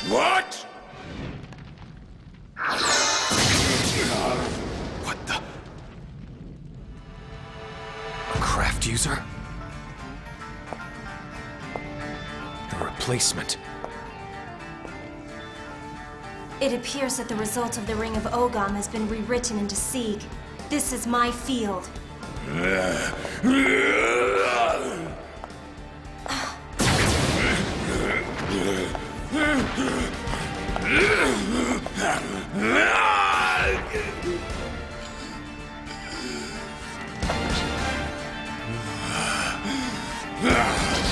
What? What the? A craft user? A replacement. It appears that the result of the Ring of Ogam has been rewritten into Sieg. This is my field.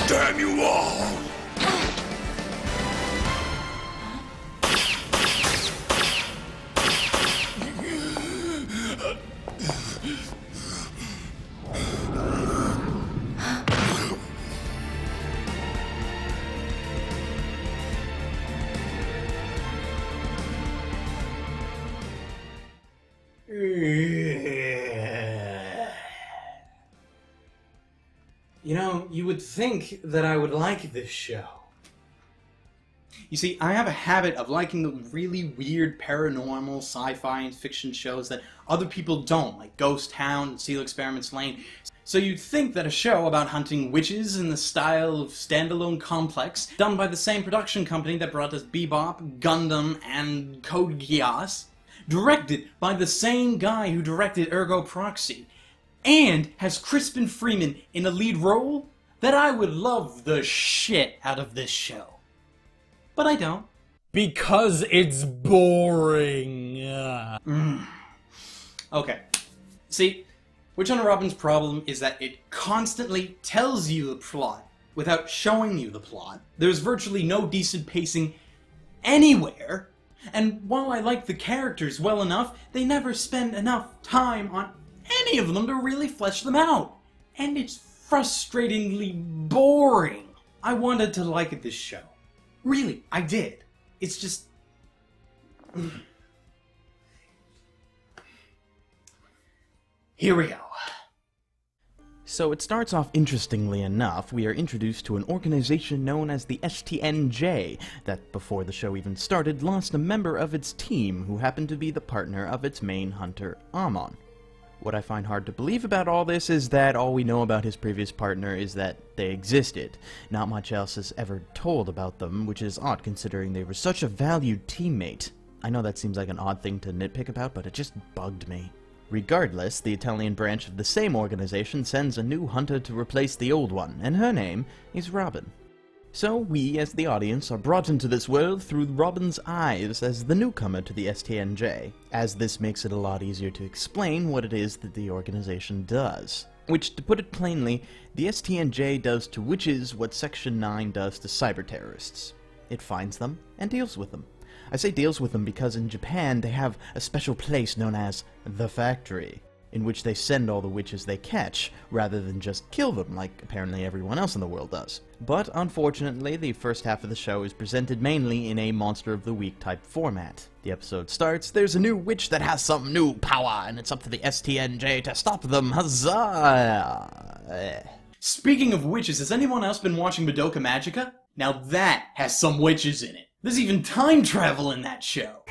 Damn you all! You know, you would think that I would like this show. You see, I have a habit of liking the really weird paranormal, sci-fi, and fiction shows that other people don't, like Ghost Town and Seal Experiments Lane. So you'd think that a show about hunting witches in the style of Standalone Complex, done by the same production company that brought us Bebop, Gundam, and Code Geass, directed by the same guy who directed Ergo Proxy, and has Crispin Freeman in a lead role, that I would love the shit out of this show. But I don't. Because it's boring. Okay. See, Witch Hunter Robin's problem is that it constantly tells you the plot without showing you the plot. There's virtually no decent pacing anywhere, and while I like the characters well enough, they never spend enough time on any of them to really flesh them out. And it's frustratingly boring. I wanted to like this show. Really, I did. It's just... Here we go. So it starts off interestingly enough. We are introduced to an organization known as the STNJ, that before the show even started lost a member of its team who happened to be the partner of its main hunter, Amon. What I find hard to believe about all this is that all we know about his previous partner is that they existed. Not much else is ever told about them, which is odd considering they were such a valued teammate. I know that seems like an odd thing to nitpick about, but it just bugged me. Regardless, the Italian branch of the same organization sends a new hunter to replace the old one, and her name is Robin. So we, as the audience, are brought into this world through Robin's eyes as the newcomer to the STNJ, as this makes it a lot easier to explain what it is that the organization does. Which, to put it plainly, the STNJ does to witches what Section 9 does to cyber-terrorists. It finds them and deals with them. I say deals with them because in Japan they have a special place known as the Factory, in which they send all the witches they catch, rather than just kill them like apparently everyone else in the world does. But unfortunately, the first half of the show is presented mainly in a Monster of the Week type format. The episode starts, there's a new witch that has some new power, and it's up to the STNJ to stop them, huzzah! Speaking of witches, has anyone else been watching Madoka Magica? Now that has some witches in it. There's even time travel in that show.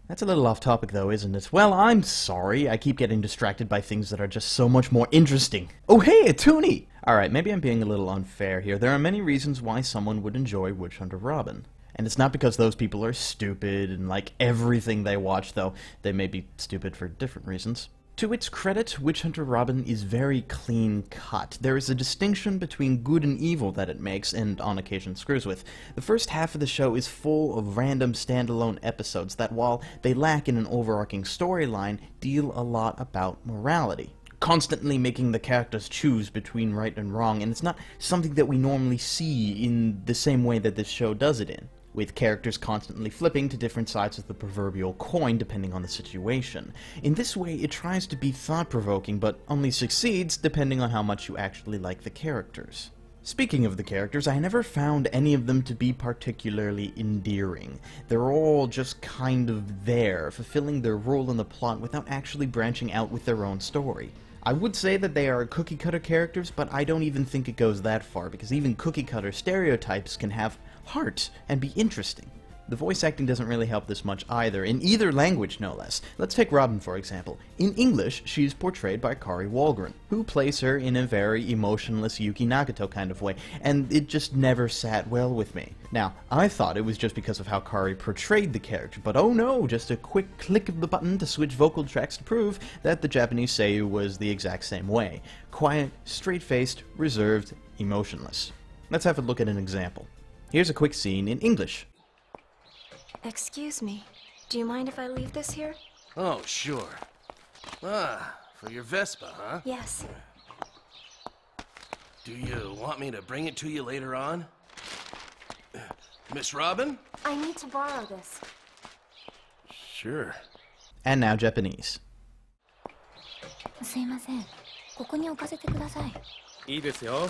That's a little off topic though, isn't it? Well, I'm sorry. I keep getting distracted by things that are just so much more interesting. Oh hey, a toonie! Alright, maybe I'm being a little unfair here. There are many reasons why someone would enjoy Witch Hunter Robin. And it's not because those people are stupid and like everything they watch, though they may be stupid for different reasons. To its credit, Witch Hunter Robin is very clean cut. There is a distinction between good and evil that it makes, and on occasion screws with. The first half of the show is full of random standalone episodes that, while they lack in an overarching storyline, deal a lot about morality. Constantly making the characters choose between right and wrong, and it's not something that we normally see in the same way that this show does it in. with characters constantly flipping to different sides of the proverbial coin depending on the situation. In this way, it tries to be thought-provoking, but only succeeds depending on how much you actually like the characters. Speaking of the characters, I never found any of them to be particularly endearing. They're all just kind of there, fulfilling their role in the plot without actually branching out with their own story. I would say that they are cookie-cutter characters, but I don't even think it goes that far, because even cookie-cutter stereotypes can have heart and be interesting. The voice acting doesn't really help this much either, in either language no less. Let's take Robin for example. In English, she's portrayed by Kari Wahlgren, who plays her in a very emotionless Yuki Nagato kind of way, and it just never sat well with me. Now, I thought it was just because of how Kari portrayed the character, but oh no, just a quick click of the button to switch vocal tracks to prove that the Japanese Seiyu was the exact same way. Quiet, straight-faced, reserved, emotionless. Let's have a look at an example. Here's a quick scene in English. Excuse me. Do you mind if I leave this here? Oh, sure. Ah, for your Vespa, huh? Yes. Do you want me to bring it to you later on? Miss Robin? I need to borrow this. Sure. And now Japanese. すいません。ここに置かせてください。いいですよ。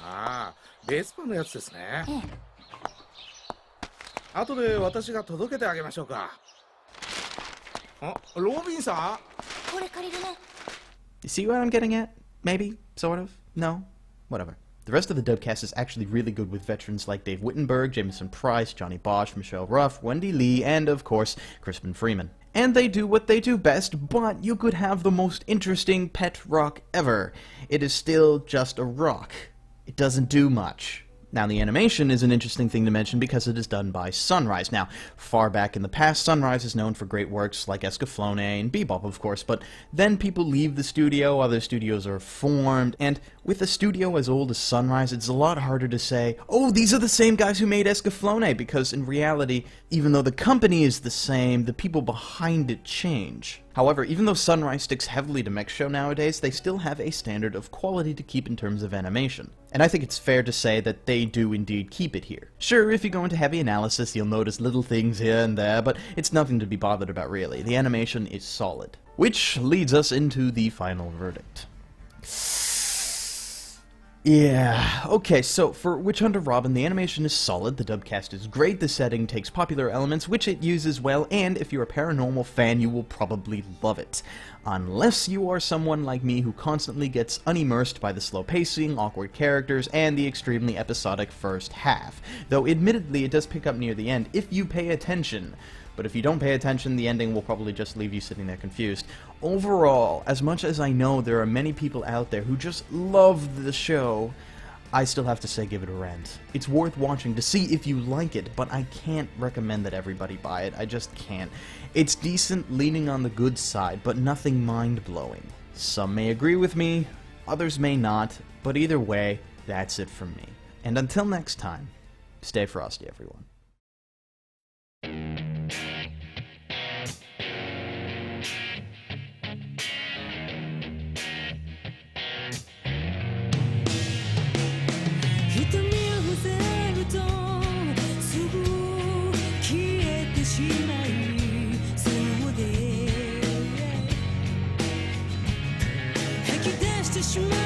ああ、ベスパのやつですね。ええ。後で私が届けてあげましょうか。あ、ロビンさん。これ借りるね。You see what I'm getting at? Maybe? Sort of? No? Whatever. The rest of the dubcast is actually really good with veterans like Dave Wittenberg, Jameson Price, Johnny Bosch, Michelle Ruff, Wendy Lee, and of course, Crispin Freeman. And they do what they do best, but you could have the most interesting pet rock ever. It is still just a rock. It doesn't do much. Now, the animation is an interesting thing to mention because it is done by Sunrise. Now, far back in the past, Sunrise is known for great works like Escaflowne and Bebop, of course, but then people leave the studio, other studios are formed, and with a studio as old as Sunrise, it's a lot harder to say, oh, these are the same guys who made Escaflowne, because in reality, even though the company is the same, the people behind it change. However, even though Sunrise sticks heavily to Mech Show nowadays, they still have a standard of quality to keep in terms of animation. And I think it's fair to say that they do indeed keep it here. Sure, if you go into heavy analysis, you'll notice little things here and there, but it's nothing to be bothered about really. The animation is solid. Which leads us into the final verdict. Yeah, okay, so for Witch Hunter Robin, the animation is solid, the dubcast is great, the setting takes popular elements, which it uses well, and if you're a paranormal fan, you will probably love it. Unless you are someone like me who constantly gets unimmersed by the slow pacing, awkward characters, and the extremely episodic first half. Though admittedly, it does pick up near the end if you pay attention. But if you don't pay attention, the ending will probably just leave you sitting there confused. Overall, as much as I know there are many people out there who just love the show, I still have to say give it a rent. It's worth watching to see if you like it, but I can't recommend that everybody buy it. I just can't. It's decent, leaning on the good side, but nothing mind-blowing. Some may agree with me, others may not, but either way, that's it from me. And until next time, stay frosty, everyone. Sure.